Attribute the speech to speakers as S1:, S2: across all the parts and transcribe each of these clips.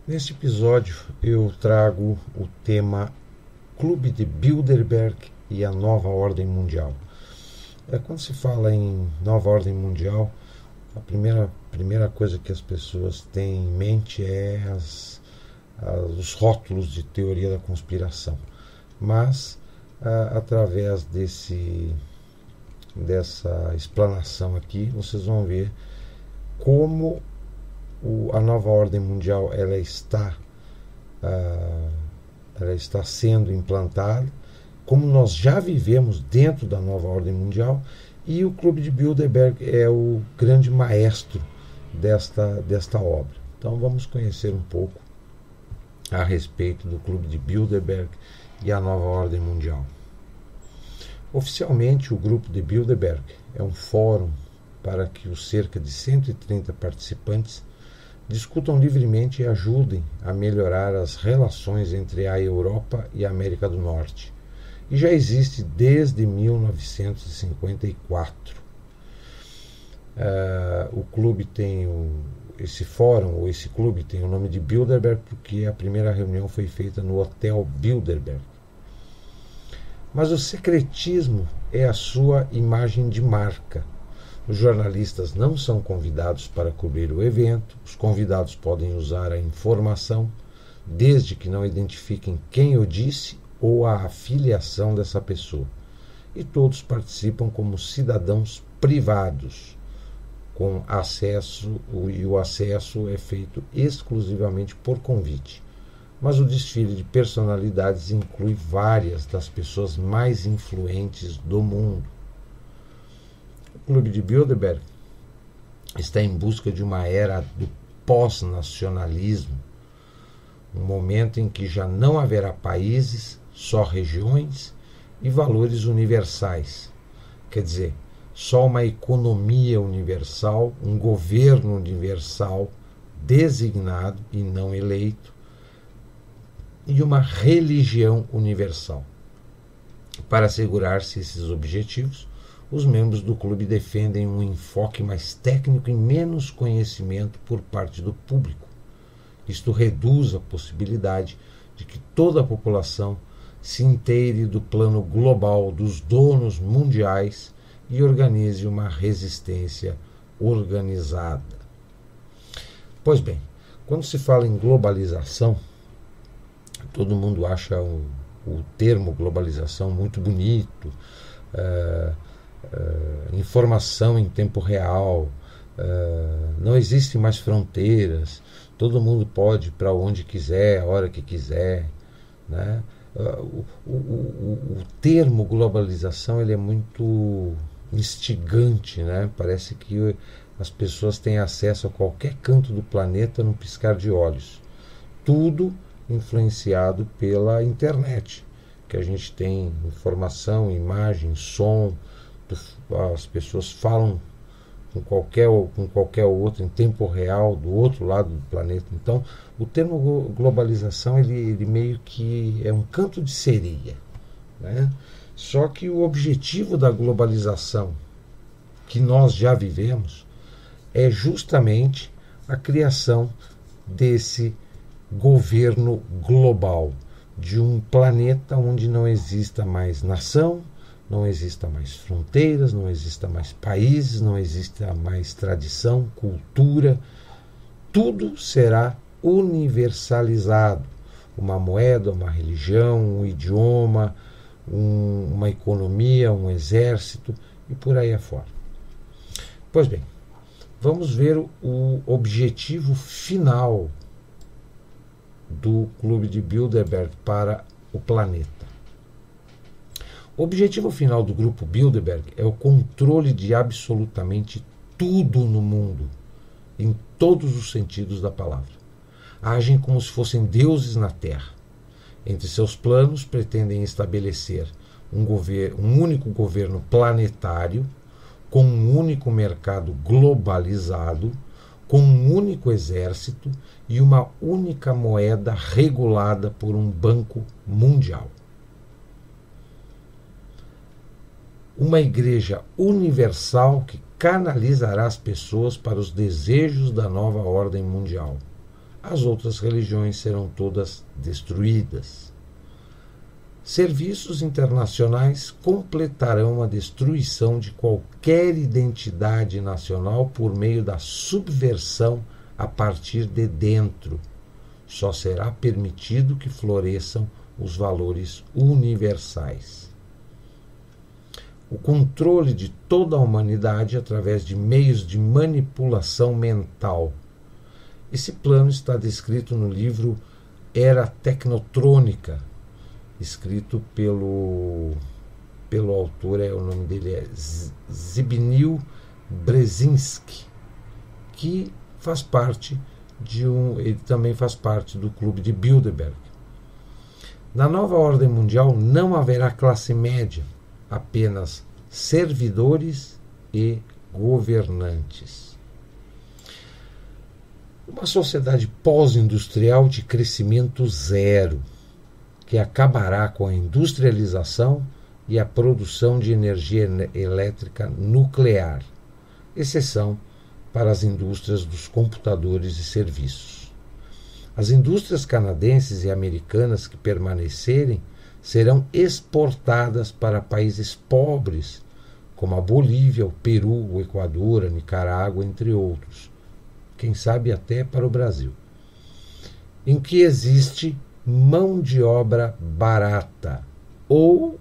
S1: Neste episódio eu trago o tema Clube de Bilderberg e a Nova Ordem Mundial. Quando se fala em Nova Ordem Mundial, a primeira coisa que as pessoas têm em mente é os rótulos de teoria da conspiração. Mas, através dessa explanação aqui, vocês vão ver como a nova ordem mundial ela está sendo implantada, como nós já vivemos dentro da nova ordem mundial, e o Clube de Bilderberg é o grande maestro desta obra. Então vamos conhecer um pouco a respeito do Clube de Bilderberg e a nova ordem mundial. Oficialmente, o Grupo de Bilderberg é um fórum para que os cerca de 130 participantes discutam livremente e ajudem a melhorar as relações entre a Europa e a América do Norte. E já existe desde 1954. O clube tem esse fórum, ou esse clube tem o nome de Bilderberg porque a primeira reunião foi feita no Hotel Bilderberg. Mas o secretismo é a sua imagem de marca. Os jornalistas não são convidados para cobrir o evento, os convidados podem usar a informação, desde que não identifiquem quem o disse ou a afiliação dessa pessoa. E todos participam como cidadãos privados, com acesso, e o acesso é feito exclusivamente por convite. Mas o desfile de personalidades inclui várias das pessoas mais influentes do mundo. O Clube de Bilderberg está em busca de uma era do pós-nacionalismo, um momento em que já não haverá países, só regiões e valores universais. Quer dizer, só uma economia universal, um governo universal designado e não eleito, e uma religião universal. Para assegurar-se esses objetivos, os membros do clube defendem um enfoque mais técnico e menos conhecimento por parte do público. Isto reduz a possibilidade de que toda a população se inteire do plano global dos donos mundiais e organize uma resistência organizada. Pois bem, quando se fala em globalização, todo mundo acha o termo globalização muito bonito, informação em tempo real, não existem mais fronteiras, todo mundo pode ir para onde quiser, a hora que quiser, né? O termo globalização ele é muito instigante, né? Parece que as pessoas têm acesso a qualquer canto do planeta num piscar de olhos. Tudo influenciado pela internet, que a gente tem informação, imagem, som, as pessoas falam com qualquer outro em tempo real do outro lado do planeta. Então, o termo globalização ele meio que é um canto de sereia, né? Só que o objetivo da globalização que nós já vivemos é justamente a criação desse governo global, de um planeta onde não exista mais nação, não exista mais fronteiras, não exista mais países, não exista mais tradição, cultura, tudo será universalizado. Uma moeda, uma religião, um idioma, uma economia, um exército e por aí afora. Pois bem, vamos ver o objetivo final do Clube de Bilderberg para o planeta. O objetivo final do Grupo Bilderberg é o controle de absolutamente tudo no mundo, em todos os sentidos da palavra. Agem como se fossem deuses na Terra. Entre seus planos, pretendem estabelecer um único governo planetário, com um único mercado globalizado, com um único exército e uma única moeda regulada por um banco mundial. Uma igreja universal que canalizará as pessoas para os desejos da nova ordem mundial. as outras religiões serão todas destruídas. Serviços internacionais completarão a destruição de qualquer identidade nacional por meio da subversão a partir de dentro. Só será permitido que floresçam os valores universais. O controle de toda a humanidade através de meios de manipulação mental. Esse plano está descrito no livro Era Tecnotrônica, escrito pelo autor, o nome dele é Zbigniew Brzezinski, que faz parte ele também faz parte do Clube de Bilderberg. Na nova ordem mundial não haverá classe média, apenas servidores e governantes. Uma sociedade pós-industrial de crescimento zero, que acabará com a industrialização e a produção de energia elétrica nuclear, exceção para as indústrias dos computadores e serviços. As indústrias canadenses e americanas que permanecerem serão exportadas para países pobres, como a Bolívia, o Peru, o Equador, a Nicarágua, entre outros. Quem sabe até para o Brasil, em que existe mão de obra barata, ou,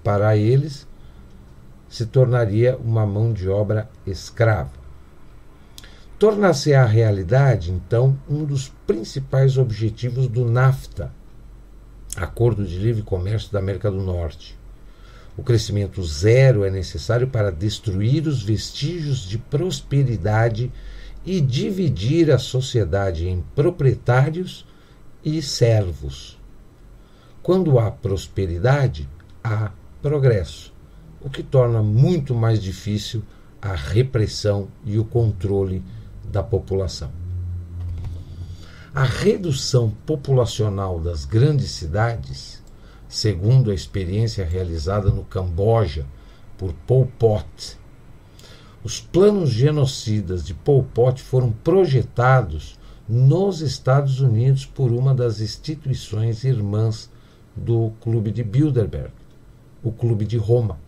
S1: para eles, se tornaria uma mão de obra escrava. Torna-se a realidade, então, um dos principais objetivos do NAFTA, Acordo de Livre Comércio da América do Norte. O crescimento zero é necessário para destruir os vestígios de prosperidade e dividir a sociedade em proprietários e servos. Quando há prosperidade, há progresso, o que torna muito mais difícil a repressão e o controle da população. A redução populacional das grandes cidades, segundo a experiência realizada no Camboja por Pol Pot, os planos genocidas de Pol Pot foram projetados nos Estados Unidos por uma das instituições irmãs do Clube de Bilderberg, o Clube de Roma.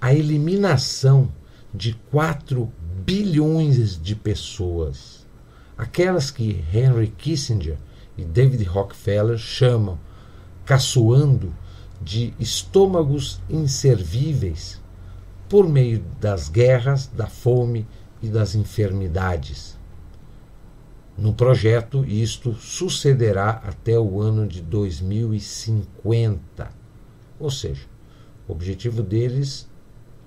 S1: A eliminação de 4 bilhões de pessoas, aquelas que Henry Kissinger e David Rockefeller chamam, caçoando, de estômagos inservíveis, por meio das guerras, da fome e das enfermidades. No projeto, isto sucederá até o ano de 2050. Ou seja, o objetivo deles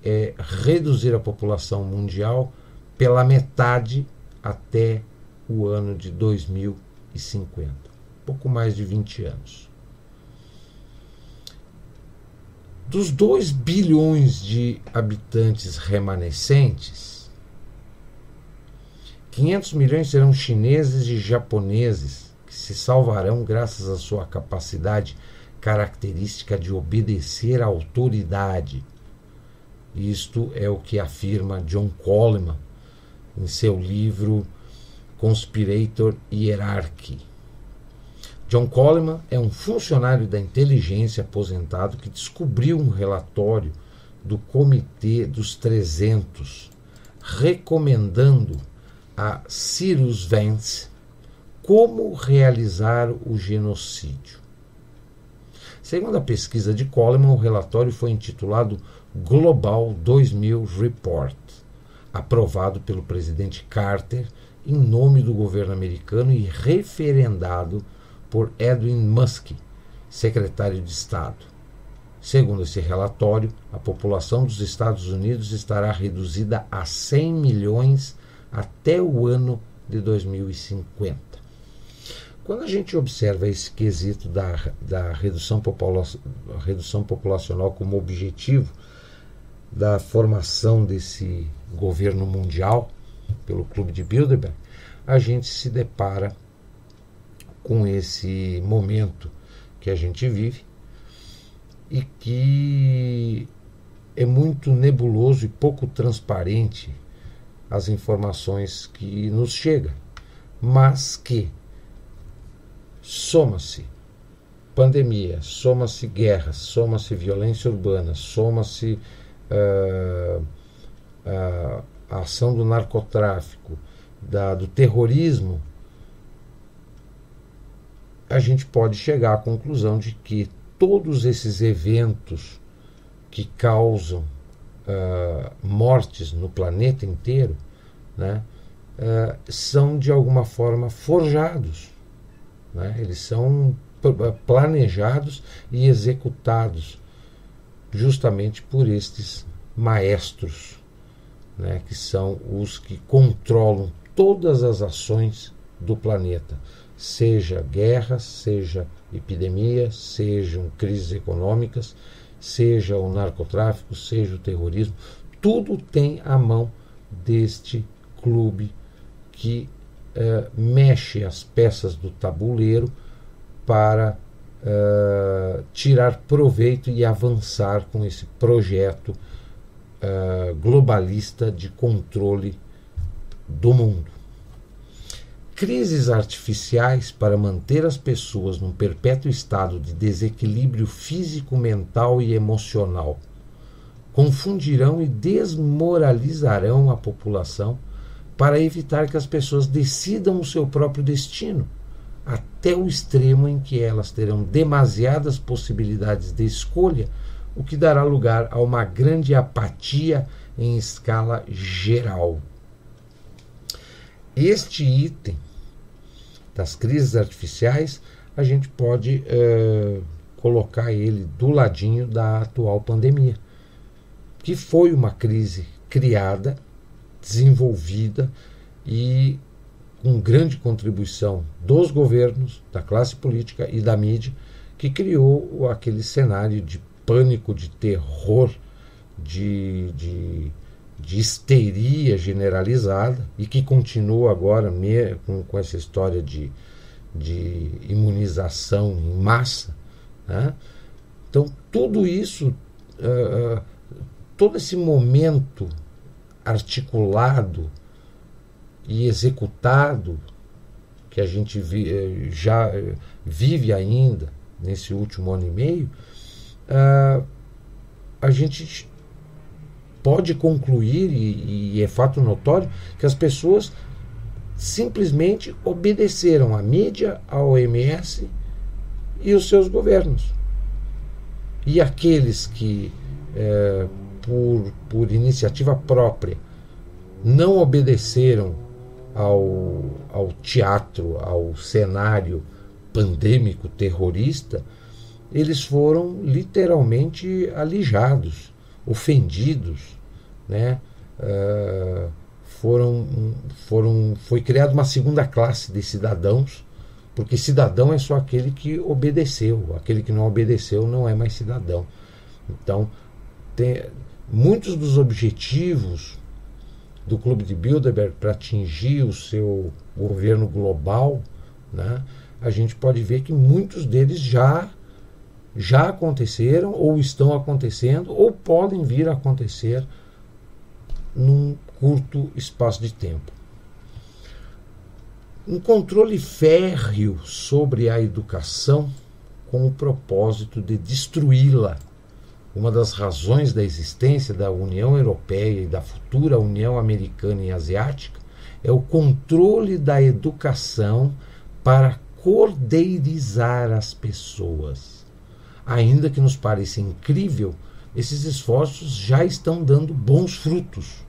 S1: é reduzir a população mundial pela metade até o ano de 2050. Pouco mais de 20 anos. Dos 2 bilhões de habitantes remanescentes, 500 milhões serão chineses e japoneses, que se salvarão graças à sua capacidade característica de obedecer à autoridade. Isto é o que afirma John Coleman em seu livro Conspirator Hierarchy. John Coleman é um funcionário da inteligência aposentado que descobriu um relatório do Comitê dos 300, recomendando a Cyrus Vance como realizar o genocídio. Segundo a pesquisa de Coleman, o relatório foi intitulado Global 2000 Report, aprovado pelo presidente Carter em nome do governo americano e referendado por Edwin Musk, secretário de Estado. Segundo esse relatório, a população dos Estados Unidos estará reduzida a 100 milhões até o ano de 2050. Quando a gente observa esse quesito da redução populacional como objetivo da formação desse governo mundial pelo Clube de Bilderberg, a gente se depara com esse momento que a gente vive e que é muito nebuloso e pouco transparente as informações que nos chegam. mas que soma-se pandemia, soma-se guerra, soma-se violência urbana, soma-se a ação do narcotráfico, do terrorismo, a gente pode chegar à conclusão de que todos esses eventos que causam mortes no planeta inteiro, né, são de alguma forma forjados, né? Eles são planejados e executados justamente por estes maestros, né, que são os que controlam todas as ações do planeta, seja guerras, seja epidemias, sejam crises econômicas, seja o narcotráfico, seja o terrorismo, tudo tem a mão deste clube que mexe as peças do tabuleiro para tirar proveito e avançar com esse projeto globalista de controle do mundo. Crises artificiais para manter as pessoas num perpétuo estado de desequilíbrio físico, mental e emocional confundirão e desmoralizarão a população para evitar que as pessoas decidam o seu próprio destino, até o extremo em que elas terão demasiadas possibilidades de escolha, o que dará lugar a uma grande apatia em escala geral. Este item das crises artificiais, a gente pode colocar ele do ladinho da atual pandemia, que foi uma crise criada, desenvolvida e com grande contribuição dos governos, da classe política e da mídia, que criou aquele cenário de pânico, de terror, de histeria generalizada, e que continua agora com essa história de imunização em massa, né? Então, tudo isso, todo esse momento articulado e executado que a gente já vive ainda nesse último ano e meio, a gente pode concluir, e é fato notório, que as pessoas simplesmente obedeceram à mídia, à OMS e os seus governos. E aqueles que, por iniciativa própria, não obedeceram ao teatro, ao cenário pandêmico terrorista, eles foram literalmente alijados, ofendidos, né? Foi criada uma segunda classe de cidadãos, porque cidadão é só aquele que obedeceu, aquele que não obedeceu não é mais cidadão. Então, muitos dos objetivos do Clube de Bilderberg para atingir o seu governo global, né, a gente pode ver que muitos deles já aconteceram, ou estão acontecendo, ou podem vir a acontecer num curto espaço de tempo. Um controle férreo sobre a educação com o propósito de destruí-la. Uma das razões da existência da União Europeia e da futura União Americana e Asiática é o controle da educação para cordeirizar as pessoas. Ainda que nos pareça incrível, esses esforços já estão dando bons frutos.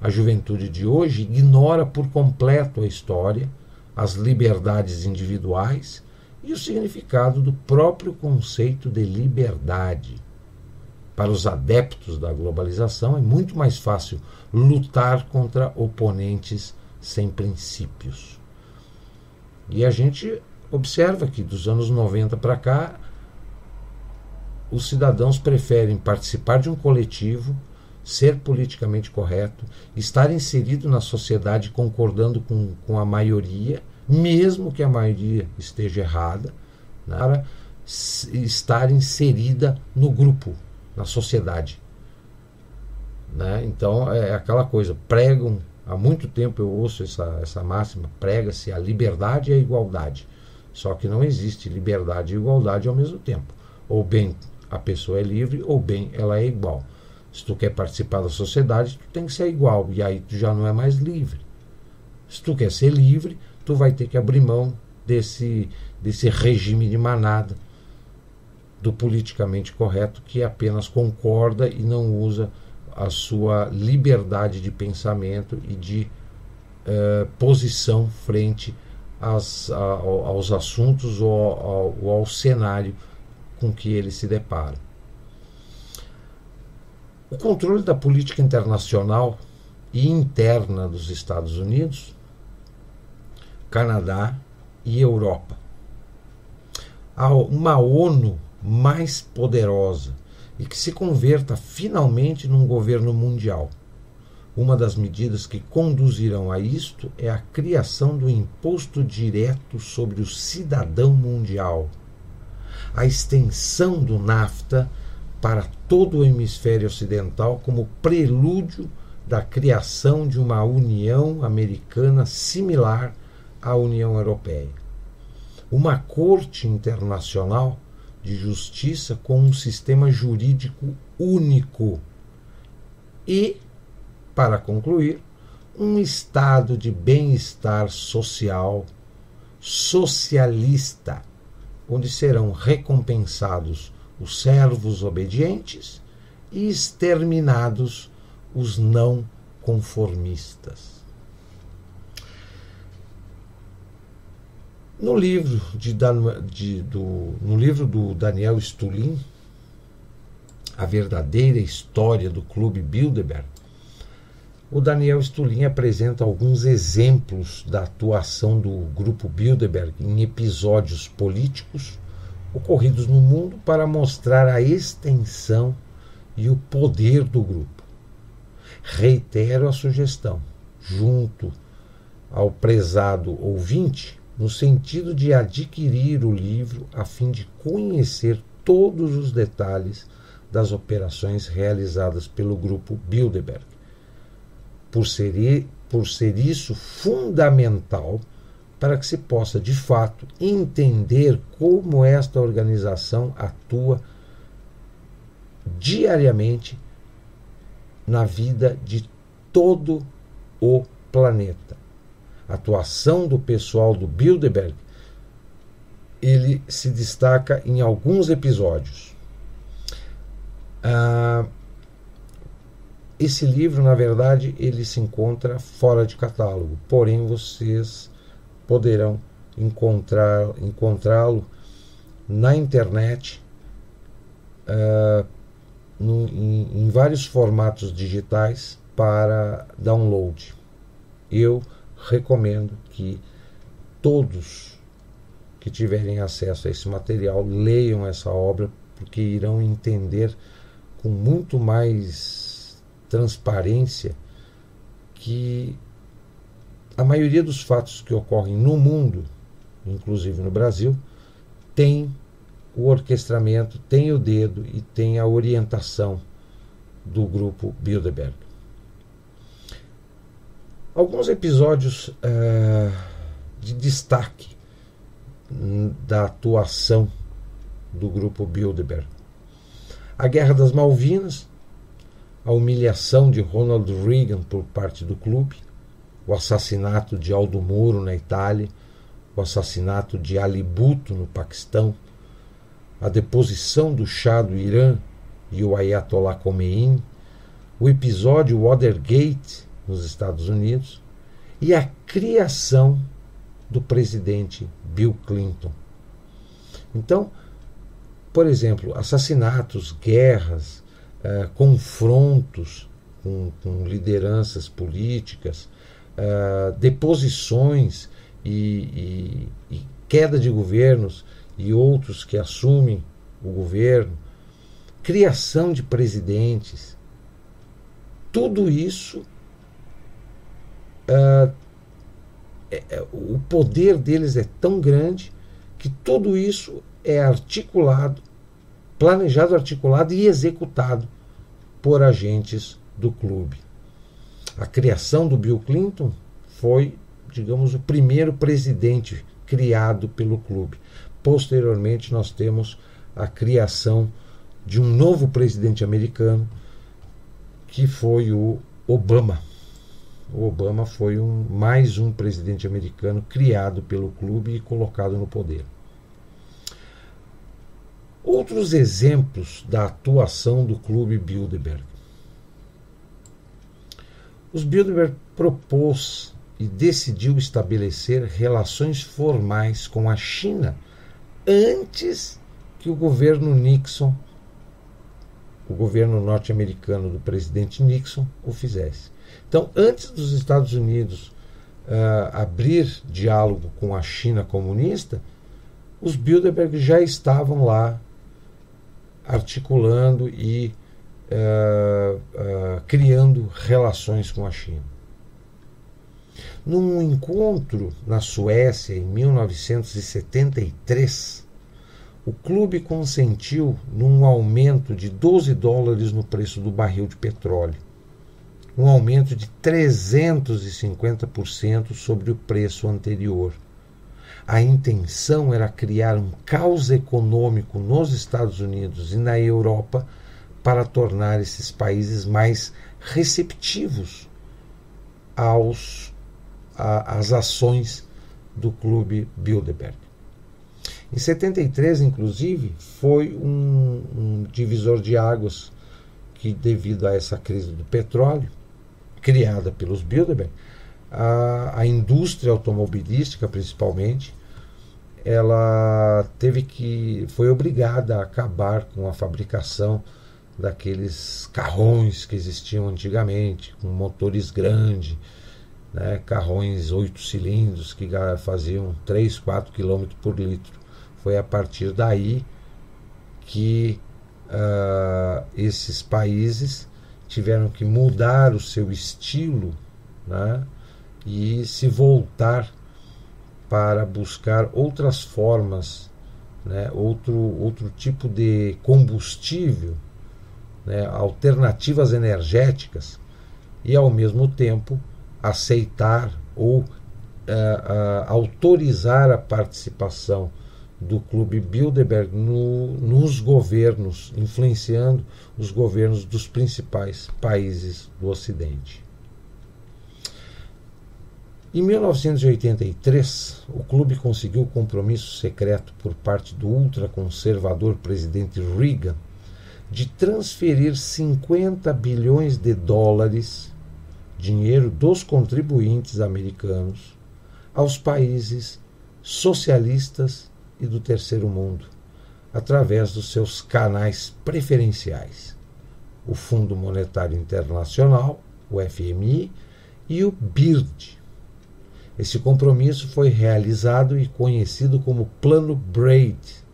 S1: A juventude de hoje ignora por completo a história, as liberdades individuais e o significado do próprio conceito de liberdade. Para os adeptos da globalização, é muito mais fácil lutar contra oponentes sem princípios. E a gente observa que dos anos 90 para cá, os cidadãos preferem participar de um coletivo, ser politicamente correto, estar inserido na sociedade concordando com a maioria, mesmo que a maioria esteja errada, para estar inserida no grupo, na sociedade, né? Então é aquela coisa, pregam Há muito tempo eu ouço essa máxima, prega-se a liberdade e a igualdade. Só que não existe liberdade e igualdade ao mesmo tempo. Ou bem a pessoa é livre, ou bem ela é igual. Se tu quer participar da sociedade, tu tem que ser igual, e aí tu já não é mais livre. Se tu quer ser livre, tu vai ter que abrir mão desse regime de manada, do politicamente correto, que apenas concorda e não usa a sua liberdade de pensamento e de posição frente aos assuntos ou ao cenário com que ele se depara. O controle da política internacional e interna dos Estados Unidos, Canadá e Europa. Há uma ONU mais poderosa e que se converta finalmente num governo mundial. Uma das medidas que conduzirão a isto é a criação do imposto direto sobre o cidadão mundial, a extensão do NAFTA para todo o hemisfério ocidental como prelúdio da criação de uma União Americana similar à União Europeia. Uma Corte Internacional de Justiça com um sistema jurídico único e, para concluir, um estado de bem-estar social socialista, onde serão recompensados os servos obedientes e exterminados os não conformistas. No livro do Daniel Stulin, A Verdadeira História do Clube Bilderberg, o Daniel Stulin apresenta alguns exemplos da atuação do grupo Bilderberg em episódios políticos ocorridos no mundo para mostrar a extensão e o poder do grupo. Reitero a sugestão, junto ao prezado ouvinte, no sentido de adquirir o livro a fim de conhecer todos os detalhes das operações realizadas pelo grupo Bilderberg, por ser isso fundamental para que se possa, de fato, entender como esta organização atua diariamente na vida de todo o planeta. A atuação do pessoal do Bilderberg, ele se destaca em alguns episódios. Esse livro, na verdade, ele se encontra fora de catálogo, porém vocês poderão encontrá-lo na internet, em vários formatos digitais para download. Eu recomendo que todos que tiverem acesso a esse material leiam essa obra, porque irão entender com muito mais transparência que a maioria dos fatos que ocorrem no mundo, inclusive no Brasil, tem o orquestramento, tem o dedo e tem a orientação do grupo Bilderberg. Alguns episódios de destaque da atuação do grupo Bilderberg. A Guerra das Malvinas, a humilhação de Ronald Reagan por parte do clube, o assassinato de Aldo Moro na Itália, o assassinato de Ali Bhutto no Paquistão, a deposição do Shah do Irã e o Ayatollah Khomeini, o episódio Watergate nos Estados Unidos e a criação do presidente Bill Clinton. Então, por exemplo, assassinatos, guerras, confrontos com lideranças políticas, deposições e queda de governos e outros que assumem o governo, criação de presidentes, tudo isso, o poder deles é tão grande que tudo isso é articulado, planejado, articulado e executado por agentes do clube. A criação do Bill Clinton foi, digamos, o primeiro presidente criado pelo clube. Posteriormente, nós temos a criação de um novo presidente americano, que foi o Obama. O Obama foi mais um presidente americano criado pelo clube e colocado no poder. Outros exemplos da atuação do clube Bilderberg. Os Bilderberg propôs e decidiu estabelecer relações formais com a China antes que o governo Nixon, o governo norte-americano do presidente Nixon, o fizesse. Então, antes dos Estados Unidos abrir diálogo com a China comunista, os Bilderberg já estavam lá articulando e criando relações com a China. Num encontro na Suécia em 1973, o clube consentiu num aumento de $12 no preço do barril de petróleo, um aumento de 350% sobre o preço anterior. A intenção era criar um caos econômico nos Estados Unidos e na Europa para tornar esses países mais receptivos às ações do clube Bilderberg. Em 73, inclusive, foi um divisor de águas que, devido a essa crise do petróleo, criada pelos Bilderberg, a indústria automobilística, principalmente, ela foi obrigada a acabar com a fabricação daqueles carrões que existiam antigamente, com motores grandes, né, carrões 8 cilindros que faziam 3, 4 km por litro. Foi a partir daí que esses países tiveram que mudar o seu estilo, né, e se voltar para buscar outras formas, né, outro tipo de combustível, né, alternativas energéticas, e ao mesmo tempo aceitar ou autorizar a participação do clube Bilderberg nos governos, influenciando os governos dos principais países do Ocidente. Em 1983, o clube conseguiu o compromisso secreto por parte do ultraconservador presidente Reagan de transferir $50 bilhões, dinheiro dos contribuintes americanos, aos países socialistas e do terceiro mundo, através dos seus canais preferenciais, o Fundo Monetário Internacional, o FMI, e o BIRD. Esse compromisso foi realizado e conhecido como Plano Braid.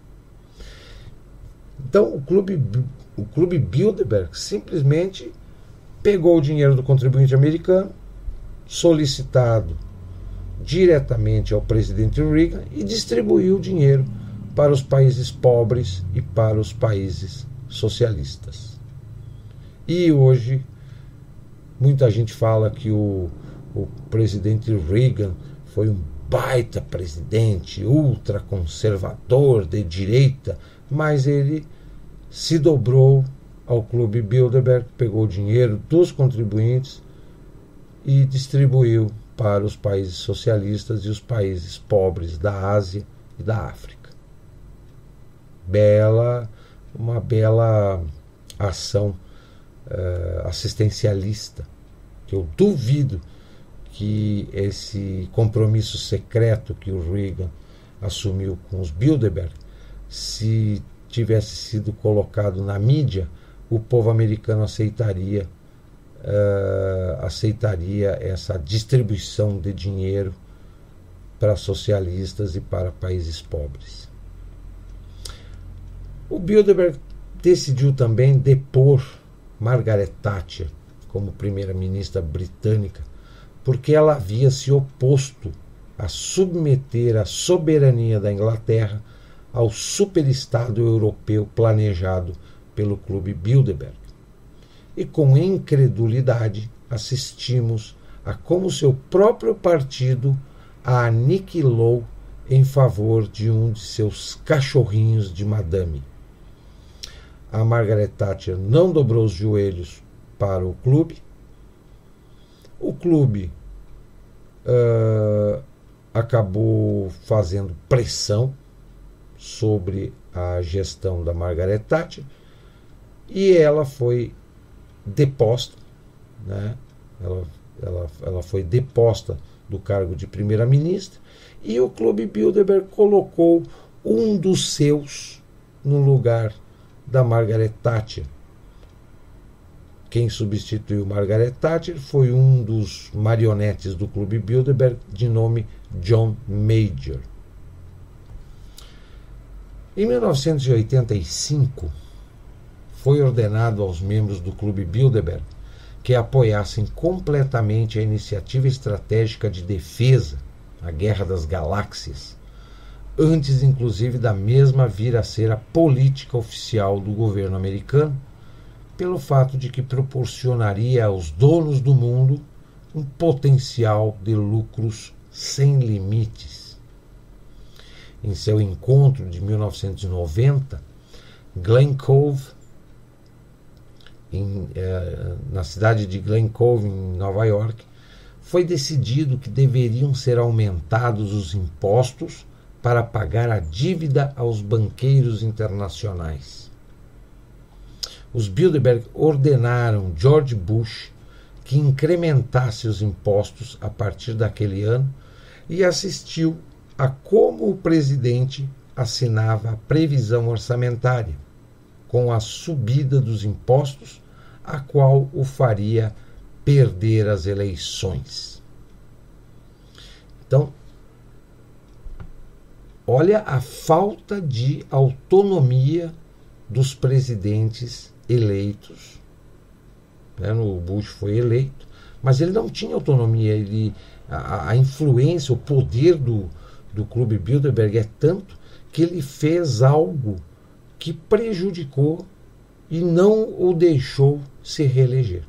S1: Então, o clube Bilderberg simplesmente pegou o dinheiro do contribuinte americano, solicitado diretamente ao presidente Reagan, e distribuiu o dinheiro para os países pobres e para os países socialistas. E hoje, muita gente fala que o presidente Reagan foi um baita presidente, ultraconservador, de direita, mas ele se dobrou ao clube Bilderberg, pegou o dinheiro dos contribuintes e distribuiu para os países socialistas e os países pobres da Ásia e da África. Uma bela ação assistencialista, que eu duvido que esse compromisso secreto que o Reagan assumiu com os Bilderberg, se tivesse sido colocado na mídia, o povo americano aceitaria essa distribuição de dinheiro para socialistas e para países pobres. O Bilderberg decidiu também depor Margaret Thatcher como primeira-ministra britânica, porque ela havia se oposto a submeter a soberania da Inglaterra ao superestado europeu planejado pelo clube Bilderberg. E com incredulidade, assistimos a como seu próprio partido a aniquilou em favor de um de seus cachorrinhos de madame. A Margaret Thatcher não dobrou os joelhos para o clube. O clube acabou fazendo pressão sobre a gestão da Margaret Thatcher e ela foi deposta, né? Ela foi deposta do cargo de primeira-ministra e o Clube Bilderberg colocou um dos seus no lugar da Margaret Thatcher. Quem substituiu Margaret Thatcher foi um dos marionetes do Clube Bilderberg de nome John Major. Em 1985, foi ordenado aos membros do Clube Bilderberg que apoiassem completamente a iniciativa estratégica de defesa, a Guerra das Galáxias, antes inclusive da mesma vir a ser a política oficial do governo americano, pelo fato de que proporcionaria aos donos do mundo um potencial de lucros sem limites. Em seu encontro de 1990, Glen Cove, na cidade de Glen Cove, em Nova York, foi decidido que deveriam ser aumentados os impostos para pagar a dívida aos banqueiros internacionais. Os Bilderberg ordenaram George Bush que incrementasse os impostos a partir daquele ano e assistiu a como o presidente assinava a previsão orçamentária, com a subida dos impostos, a qual o faria perder as eleições. Então, olha a falta de autonomia dos presidentes eleitos. O Bush foi eleito, mas ele não tinha autonomia. A influência, o poder do Clube Bilderberg é tanto que ele fez algo que prejudicou e não o deixou se reeleger.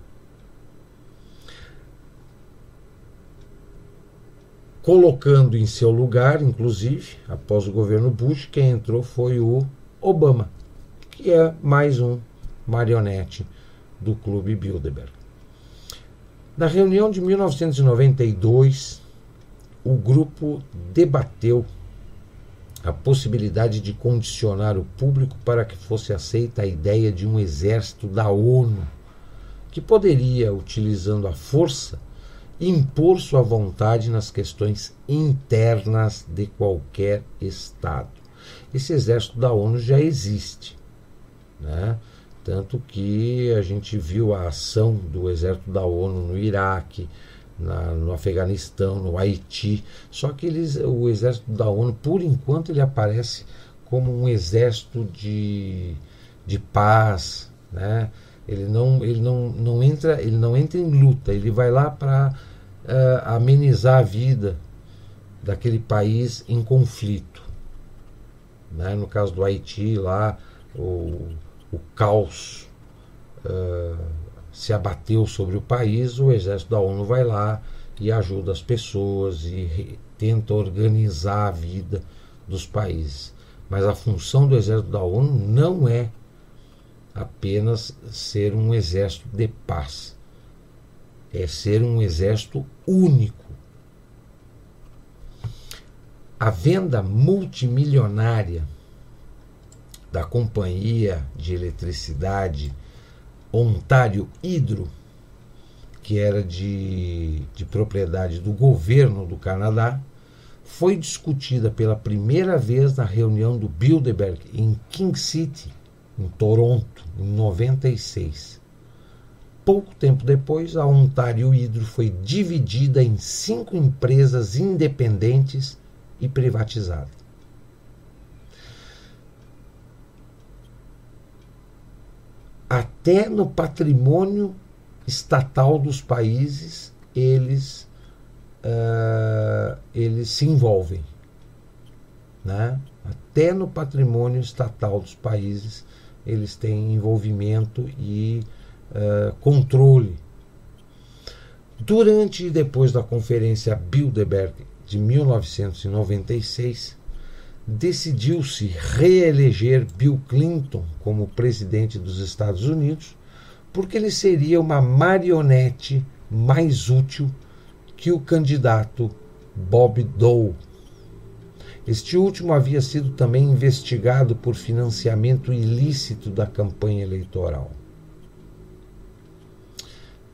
S1: Colocando em seu lugar, inclusive, após o governo Bush, quem entrou foi o Obama, que é mais um marionete do Clube Bilderberg. Na reunião de 1992, o grupo debateu a possibilidade de condicionar o público para que fosse aceita a ideia de um exército da ONU, que poderia, utilizando a força, impor sua vontade nas questões internas de qualquer Estado. Esse exército da ONU já existe, né? Tanto que a gente viu a ação do exército da ONU no Iraque, no Afeganistão, no Haiti. Só que o exército da ONU, por enquanto, ele aparece como um exército de paz, né? Ele não entra em luta, ele vai lá para amenizar a vida daquele país em conflito, né? No caso do Haiti, lá o caos se abateu sobre o país, o exército da ONU vai lá e ajuda as pessoas e tenta organizar a vida dos países. Mas a função do exército da ONU não é apenas ser um exército de paz, é ser um exército único. A venda multimilionária da companhia de eletricidade Ontario Hydro, que era de propriedade do governo do Canadá, foi discutida pela primeira vez na reunião do Bilderberg em King City, em Toronto, em 96. Pouco tempo depois, a Ontario Hydro foi dividida em 5 empresas independentes e privatizada. Até no patrimônio estatal dos países, eles se envolvem, né? Até no patrimônio estatal dos países, eles têm envolvimento e controle. Durante e depois da Conferência Bilderberg de 1996, decidiu-se reeleger Bill Clinton como presidente dos Estados Unidos, porque ele seria uma marionete mais útil que o candidato Bob Dole. Este último havia sido também investigado por financiamento ilícito da campanha eleitoral.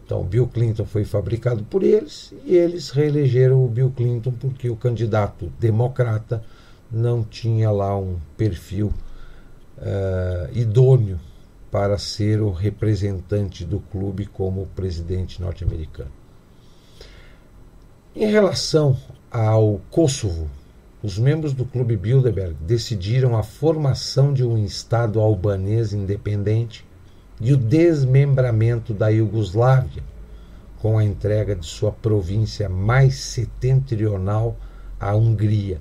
S1: Então, Bill Clinton foi fabricado por eles e eles reelegeram o Bill Clinton porque o candidato democrata não tinha lá um perfil idôneo para ser o representante do clube como presidente norte-americano. Em relação ao Kosovo, os membros do Clube Bilderberg decidiram a formação de um Estado albanês independente e o desmembramento da Iugoslávia, com a entrega de sua província mais setentrional à Hungria,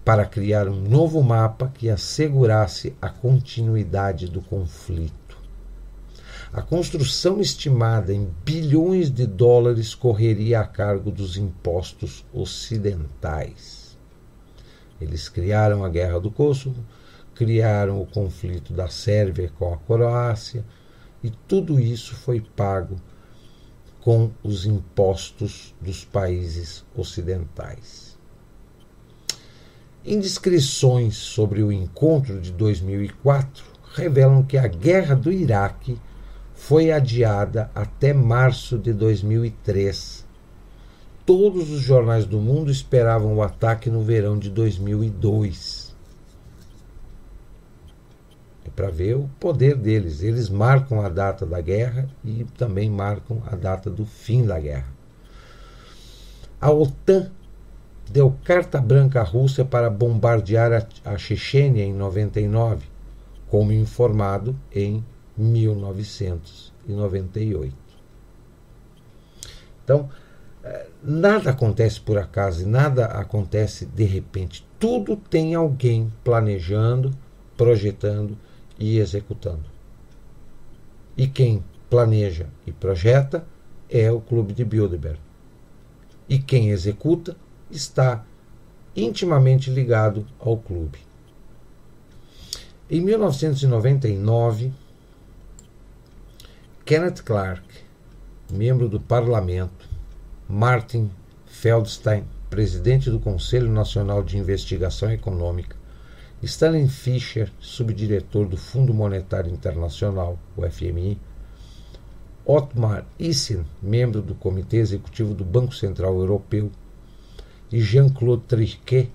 S1: para criar um novo mapa que assegurasse a continuidade do conflito. A construção estimada em bilhões de dólares correria a cargo dos impostos ocidentais. Eles criaram a Guerra do Kosovo, criaram o conflito da Sérvia com a Croácia, e tudo isso foi pago com os impostos dos países ocidentais. Indiscrições sobre o encontro de 2004 revelam que a guerra do Iraque foi adiada até março de 2003. Todos os jornais do mundo esperavam o ataque no verão de 2002. É para ver o poder deles. Eles marcam a data da guerra e também marcam a data do fim da guerra. A OTAN deu carta branca à Rússia para bombardear a Chechênia em 99, como informado em 1998. Então, nada acontece por acaso e nada acontece de repente. Tudo tem alguém planejando, projetando e executando. E quem planeja e projeta é o Clube de Bilderberg. E quem executa está intimamente ligado ao clube. Em 1999, Kenneth Clark, membro do parlamento, Martin Feldstein, presidente do Conselho Nacional de Investigação Econômica, Stanley Fischer, subdiretor do Fundo Monetário Internacional, o FMI, Otmar Hissen, membro do Comitê Executivo do Banco Central Europeu, e Jean-Claude Trichet,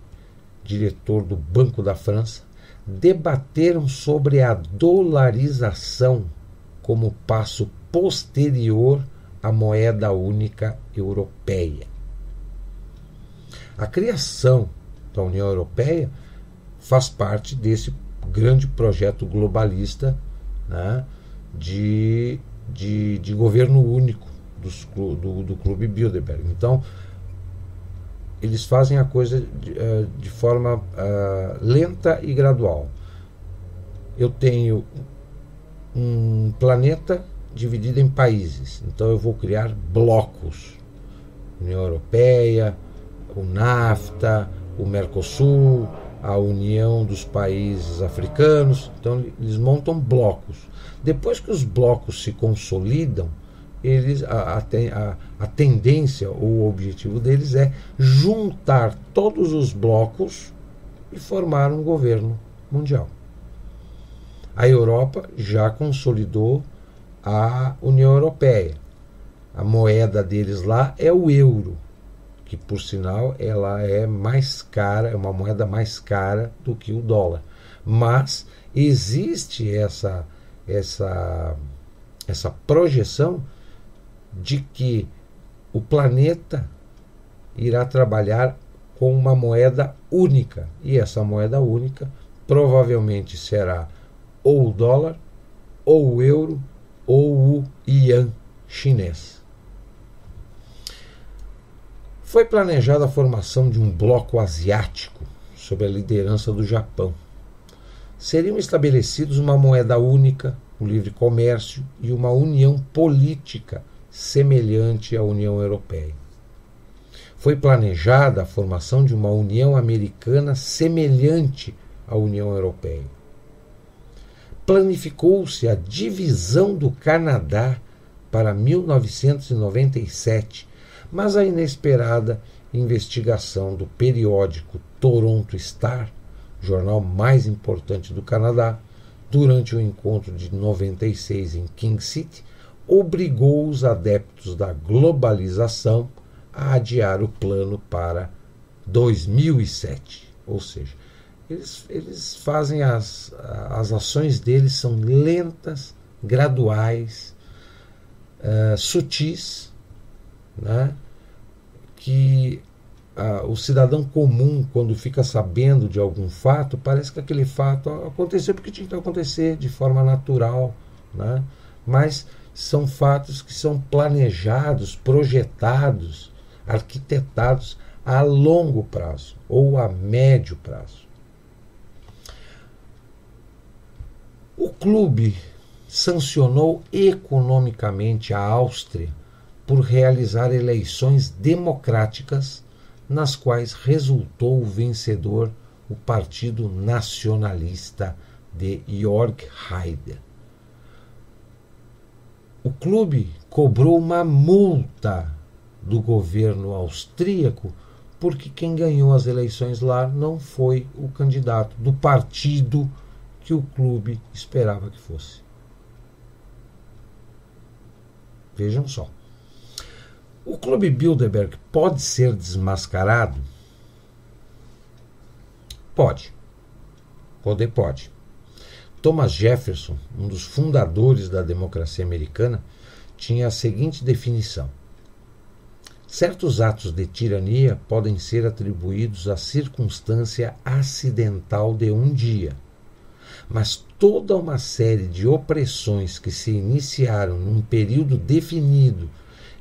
S1: diretor do Banco da França, debateram sobre a dolarização como passo posterior à moeda única europeia. A criação da União Europeia faz parte desse grande projeto globalista, né, de governo único do Clube Bilderberg. Então, eles fazem a coisa de forma lenta e gradual. Eu tenho um planeta dividido em países, então eu vou criar blocos. União Europeia, o NAFTA, o Mercosul, a União dos Países Africanos. Então eles montam blocos. Depois que os blocos se consolidam, a tendência ou o objetivo deles é juntar todos os blocos e formar um governo mundial. A Europa já consolidou a União Europeia. A moeda deles lá é o euro, que por sinal ela é mais cara, é uma moeda mais cara do que o dólar. Mas existe essa projeção de que o planeta irá trabalhar com uma moeda única, e essa moeda única provavelmente será ou o dólar, ou o euro, ou o ian chinês. Foi planejada a formação de um bloco asiático sob a liderança do Japão. Seriam estabelecidos uma moeda única, o livre comércio e uma união política semelhante à União Europeia. Foi planejada a formação de uma União Americana semelhante à União Europeia. Planificou-se a divisão do Canadá para 1997, mas a inesperada investigação do periódico Toronto Star, jornal mais importante do Canadá, durante o encontro de 96 em King City, obrigou os adeptos da globalização a adiar o plano para 2007. Ou seja, eles fazem as ações deles são lentas, graduais, sutis, né? Que o cidadão comum, quando fica sabendo de algum fato, parece que aquele fato aconteceu porque tinha que acontecer de forma natural, né? Mas são fatos que são planejados, projetados, arquitetados a longo prazo ou a médio prazo. O clube sancionou economicamente a Áustria por realizar eleições democráticas nas quais resultou o vencedor o Partido Nacionalista de Jörg Haider. O clube cobrou uma multa do governo austríaco porque quem ganhou as eleições lá não foi o candidato do partido que o clube esperava que fosse. Vejam só. O Clube Bilderberg pode ser desmascarado? Pode. Pode. Thomas Jefferson, um dos fundadores da democracia americana, tinha a seguinte definição: certos atos de tirania podem ser atribuídos à circunstância acidental de um dia, mas toda uma série de opressões que se iniciaram num período definido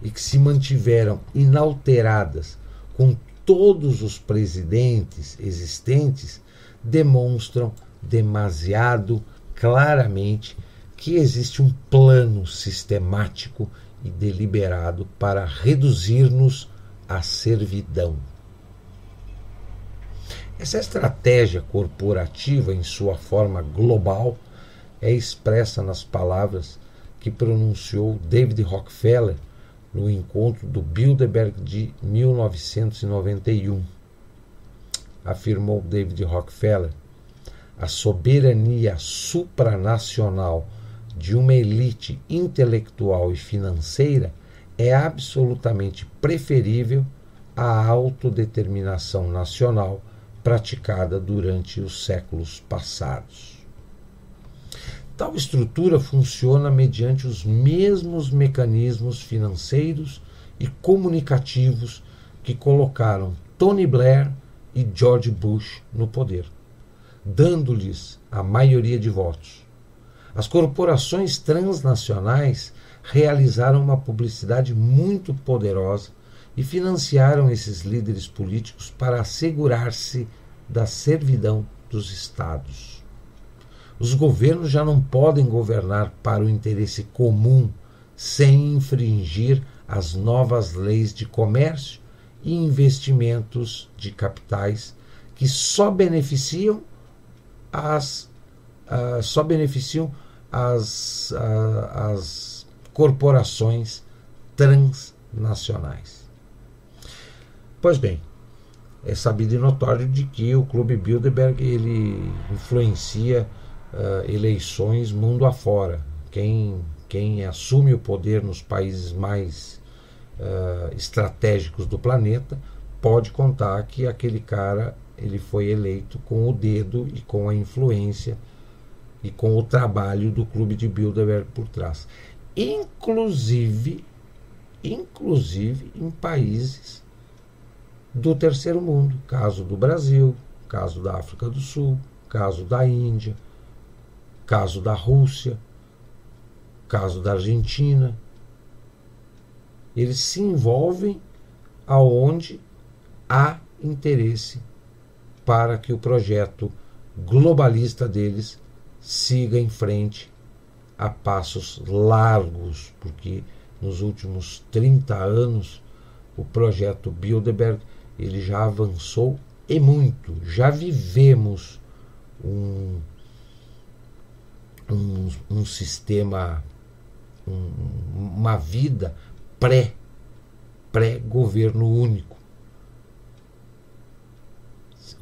S1: e que se mantiveram inalteradas com todos os presidentes existentes demonstram demasiado claramente que existe um plano sistemático e deliberado para reduzir-nos à servidão. Essa estratégia corporativa, em sua forma global, é expressa nas palavras que pronunciou David Rockefeller no encontro do Bilderberg de 1991. Afirmou David Rockefeller: a soberania supranacional de uma elite intelectual e financeira é absolutamente preferível à autodeterminação nacional praticada durante os séculos passados. Tal estrutura funciona mediante os mesmos mecanismos financeiros e comunicativos que colocaram Tony Blair e George Bush no poder, dando-lhes a maioria de votos. As corporações transnacionais realizaram uma publicidade muito poderosa e financiaram esses líderes políticos para assegurar-se da servidão dos estados. Os governos já não podem governar para o interesse comum sem infringir as novas leis de comércio e investimentos de capitais que só beneficiam as corporações transnacionais. Pois bem, é sabido e notório de que o Clube Bilderberg ele influencia eleições mundo afora. Quem assume o poder nos países mais estratégicos do planeta pode contar que aquele cara ele foi eleito com o dedo e com a influência e com o trabalho do Clube de Bilderberg por trás. Inclusive em países do terceiro mundo, caso do Brasil, caso da África do Sul, caso da Índia, caso da Rússia, caso da Argentina. Eles se envolvem aonde há interesse para que o projeto globalista deles siga em frente a passos largos, porque nos últimos 30 anos, o projeto Bilderberg ele já avançou e muito. Já vivemos um sistema, uma vida pré-governo único.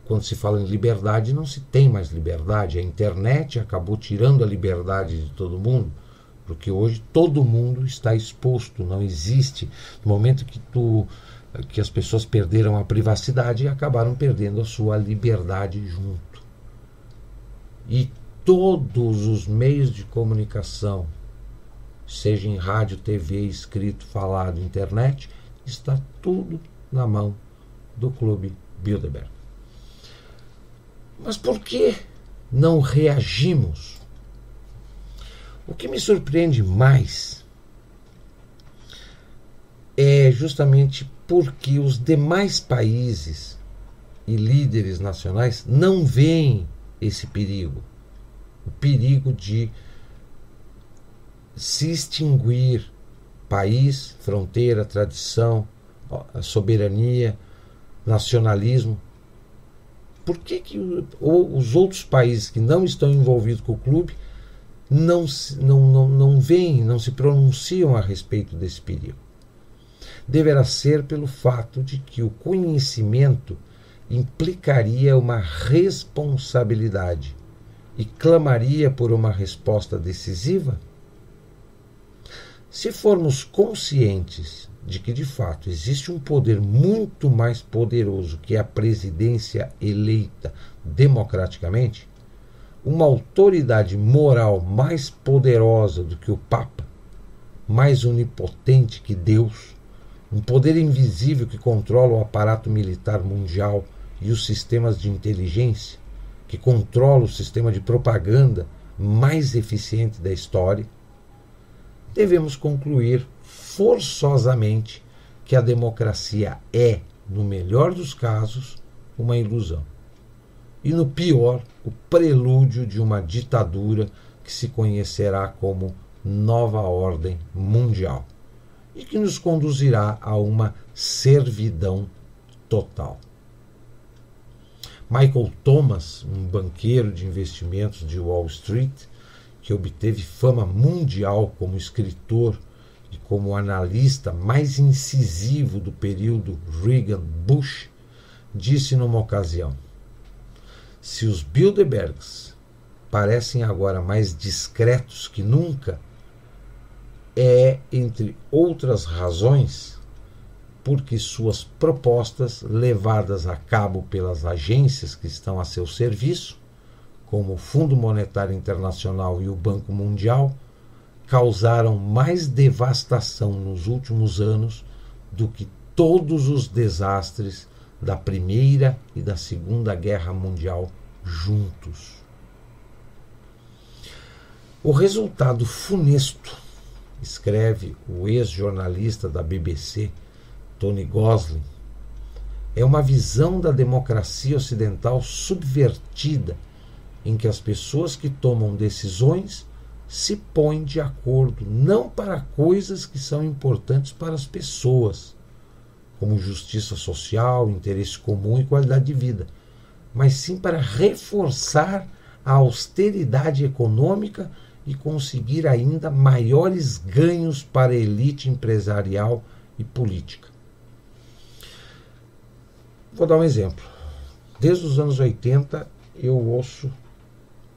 S1: Quando se fala em liberdade, não se tem mais liberdade. A internet acabou tirando a liberdade de todo mundo, porque hoje todo mundo está exposto. Não existe. No momento que as pessoas perderam a privacidade, acabaram perdendo a sua liberdade junto. E todos os meios de comunicação, seja em rádio, TV, escrito, falado, internet, está tudo na mão do Clube Bilderberg. Mas por que não reagimos? O que me surpreende mais é justamente porque os demais países e líderes nacionais não veem esse perigo. O perigo de se extinguir país, fronteira, tradição, soberania, nacionalismo. Por que os outros países que não estão envolvidos com o clube não veem, não se pronunciam a respeito desse perigo? Deverá ser pelo fato de que o conhecimento implicaria uma responsabilidade e clamaria por uma resposta decisiva? Se formos conscientes de que, de fato, existe um poder muito mais poderoso que a presidência eleita democraticamente, uma autoridade moral mais poderosa do que o Papa, mais onipotente que Deus, um poder invisível que controla o aparato militar mundial e os sistemas de inteligência, que controla o sistema de propaganda mais eficiente da história, devemos concluir forçosamente que a democracia é, no melhor dos casos, uma ilusão. E no pior, o prelúdio de uma ditadura que se conhecerá como Nova Ordem Mundial e que nos conduzirá a uma servidão total. Michael Thomas, um banqueiro de investimentos de Wall Street, que obteve fama mundial como escritor e como analista mais incisivo do período Reagan-Bush, disse numa ocasião: se os Bilderbergs parecem agora mais discretos que nunca, é, entre outras razões, porque suas propostas, levadas a cabo pelas agências que estão a seu serviço, como o Fundo Monetário Internacional e o Banco Mundial, causaram mais devastação nos últimos anos do que todos os desastres da Primeira e da Segunda Guerra Mundial juntos. O resultado funesto, escreve o ex-jornalista da BBC, Tony Gosling, é uma visão da democracia ocidental subvertida, em que as pessoas que tomam decisões se põem de acordo não para coisas que são importantes para as pessoas, como justiça social, interesse comum e qualidade de vida, mas sim para reforçar a austeridade econômica e conseguir ainda maiores ganhos para a elite empresarial e política. Vou dar um exemplo. Desde os anos 80, eu ouço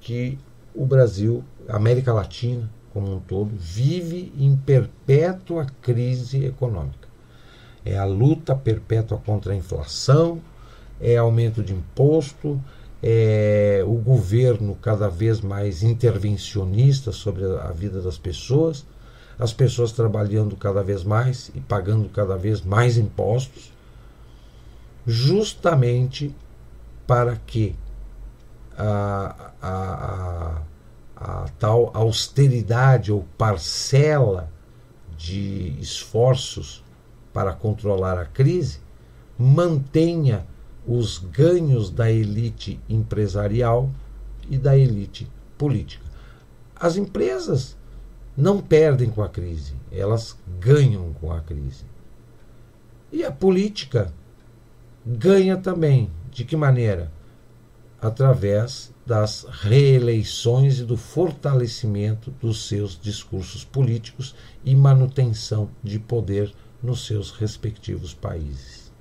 S1: que o Brasil, a América Latina como um todo, vive em perpétua crise econômica. É a luta perpétua contra a inflação, é aumento de imposto, é o governo cada vez mais intervencionista sobre a vida das pessoas, as pessoas trabalhando cada vez mais e pagando cada vez mais impostos, justamente para que a tal austeridade ou parcela de esforços para controlar a crise mantenha os ganhos da elite empresarial e da elite política. As empresas não perdem com a crise, elas ganham com a crise. E a política ganha também. De que maneira? Através das reeleições e do fortalecimento dos seus discursos políticos e manutenção de poder nos seus respectivos países.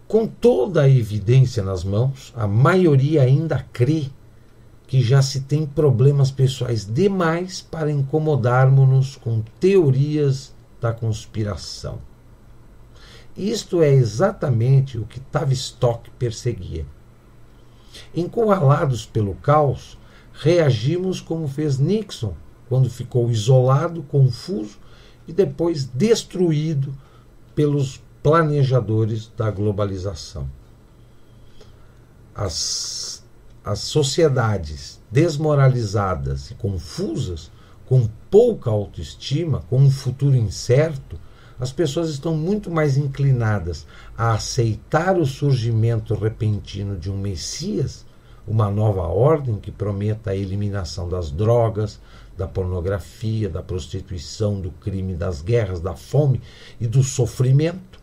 S1: Com toda a evidência nas mãos, a maioria ainda crê que já se tem problemas pessoais demais para incomodarmos-nos com teorias da conspiração. Isto é exatamente o que Tavistock perseguia. Encurralados pelo caos, reagimos como fez Nixon, quando ficou isolado, confuso e depois destruído pelos planejadores da globalização. As sociedades desmoralizadas e confusas, com pouca autoestima, com um futuro incerto, as pessoas estão muito mais inclinadas a aceitar o surgimento repentino de um Messias, uma nova ordem que prometa a eliminação das drogas, da pornografia, da prostituição, do crime, das guerras, da fome e do sofrimento,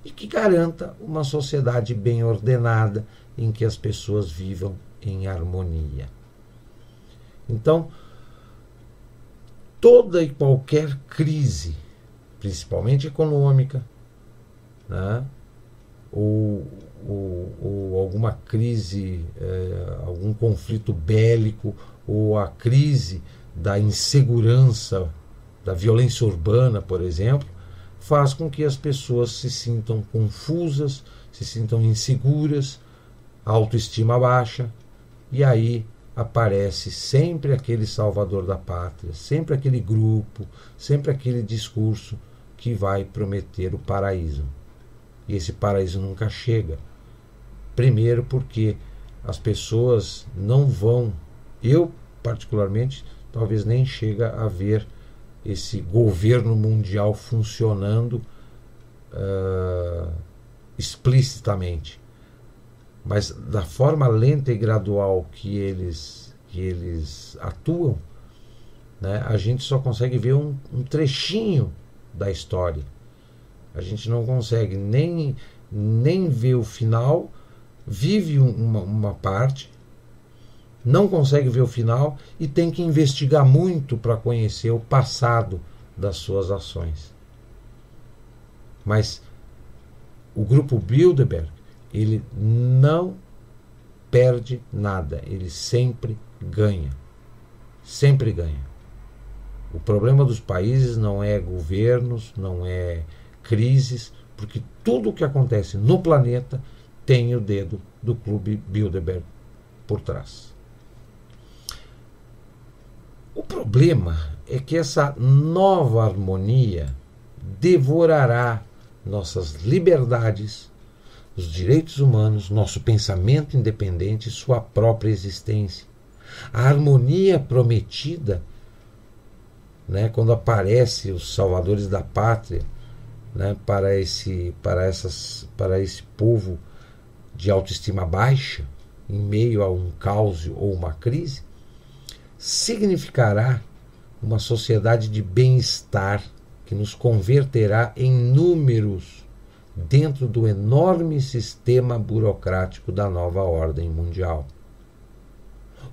S1: e que garanta uma sociedade bem ordenada em que as pessoas vivam em harmonia. Então, toda e qualquer crise, principalmente econômica, né? ou alguma crise, algum conflito bélico, ou a crise da insegurança, da violência urbana, por exemplo, faz com que as pessoas se sintam confusas, se sintam inseguras, a autoestima baixa, e aí aparece sempre aquele salvador da pátria, sempre aquele grupo, sempre aquele discurso que vai prometer o paraíso. E esse paraíso nunca chega. Primeiro porque as pessoas não vão, eu particularmente, talvez nem chega a ver esse governo mundial funcionando explicitamente. Mas da forma lenta e gradual que eles atuam, né, a gente só consegue ver um trechinho da história. A gente não consegue nem ver o final, vive uma parte, não consegue ver o final e tem que investigar muito para conhecer o passado das suas ações. Mas o grupo Bilderberg, ele não perde nada, ele sempre ganha. Sempre ganha. O problema dos países não é governos, não é crises, porque tudo o que acontece no planeta tem o dedo do Clube Bilderberg por trás. O problema é que essa nova harmonia devorará nossas liberdades, os direitos humanos, nosso pensamento independente e sua própria existência. A harmonia prometida, né, quando aparece os salvadores da pátria, né, para esse povo de autoestima baixa, em meio a um caos ou uma crise, significará uma sociedade de bem-estar que nos converterá em números dentro do enorme sistema burocrático da nova ordem mundial.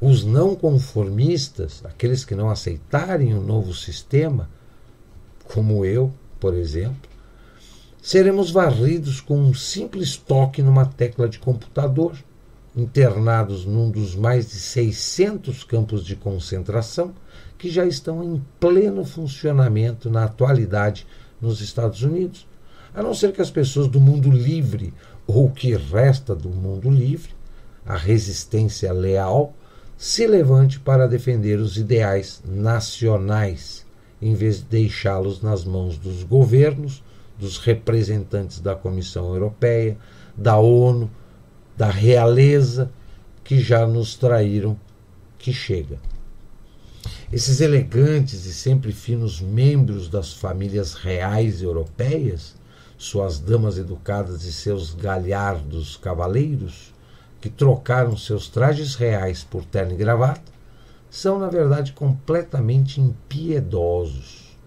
S1: Os não conformistas, aqueles que não aceitarem o novo sistema, como eu, por exemplo, seremos varridos com um simples toque numa tecla de computador, internados num dos mais de 600 campos de concentração que já estão em pleno funcionamento na atualidade nos Estados Unidos, a não ser que as pessoas do mundo livre, ou o que resta do mundo livre, a resistência leal, se levante para defender os ideais nacionais, em vez de deixá-los nas mãos dos governos, dos representantes da Comissão Europeia, da ONU, da realeza, que já nos traíram, que chega. Esses elegantes e sempre finos membros das famílias reais europeias, suas damas educadas e seus galhardos cavaleiros, que trocaram seus trajes reais por terno e gravata, são, na verdade, completamente impiedosos.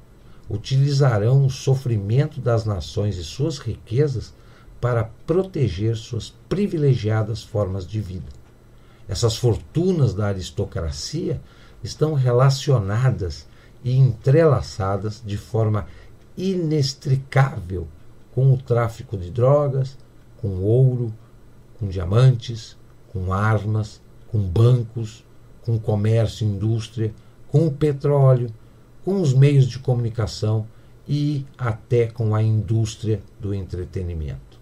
S1: Utilizarão o sofrimento das nações e suas riquezas para proteger suas privilegiadas formas de vida. Essas fortunas da aristocracia estão relacionadas e entrelaçadas de forma inextricável com o tráfico de drogas, com ouro, com diamantes, com armas, com bancos, com comércio e indústria, com o petróleo, com os meios de comunicação e até com a indústria do entretenimento.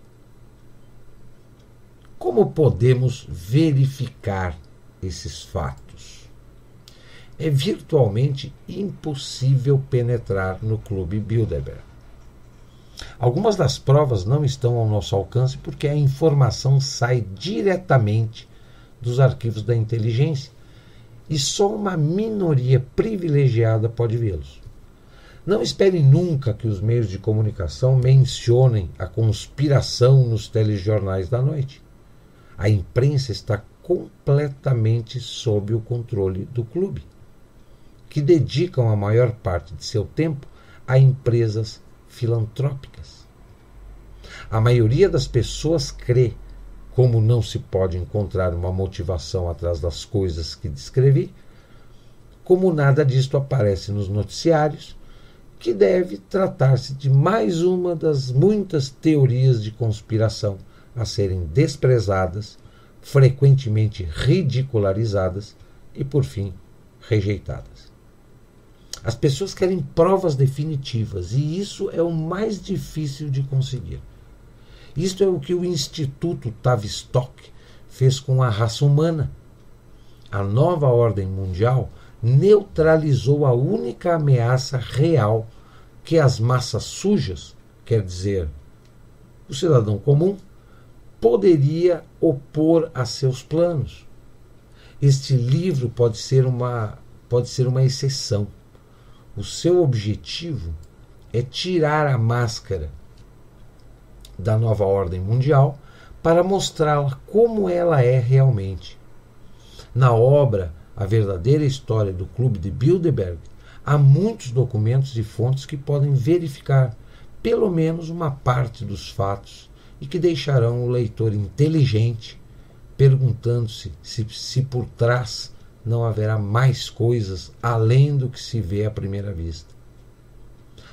S1: Como podemos verificar esses fatos? É virtualmente impossível penetrar no Clube Bilderberg. Algumas das provas não estão ao nosso alcance porque a informação sai diretamente dos arquivos da inteligência e só uma minoria privilegiada pode vê-los. Não espere nunca que os meios de comunicação mencionem a conspiração nos telejornais da noite. A imprensa está completamente sob o controle do clube, que dedicam a maior parte de seu tempo a empresas filantrópicas. A maioria das pessoas crê, como não se pode encontrar uma motivação atrás das coisas que descrevi, como nada disto aparece nos noticiários, que deve tratar-se de mais uma das muitas teorias de conspiração a serem desprezadas, frequentemente ridicularizadas e, por fim, rejeitadas. As pessoas querem provas definitivas e isso é o mais difícil de conseguir. Isto é o que o Instituto Tavistock fez com a raça humana. A nova ordem mundial neutralizou a única ameaça real que as massas sujas, quer dizer, o cidadão comum, poderia opor a seus planos. Este livro pode ser uma exceção. O seu objetivo é tirar a máscara da nova ordem mundial para mostrá-la como ela é realmente. Na obra A Verdadeira História do Clube de Bilderberg, há muitos documentos e fontes que podem verificar pelo menos uma parte dos fatos e que deixarão o leitor inteligente perguntando-se se por trás não haverá mais coisas além do que se vê à primeira vista.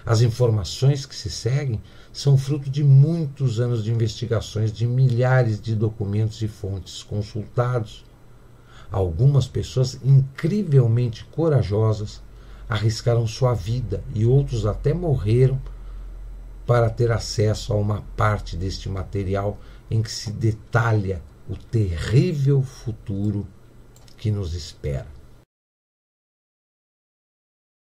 S1: As informações que se seguem são fruto de muitos anos de investigações de milhares de documentos e fontes consultados. Algumas pessoas incrivelmente corajosas arriscaram sua vida e outros até morreram para ter acesso a uma parte deste material em que se detalha o terrível futuro que nos espera.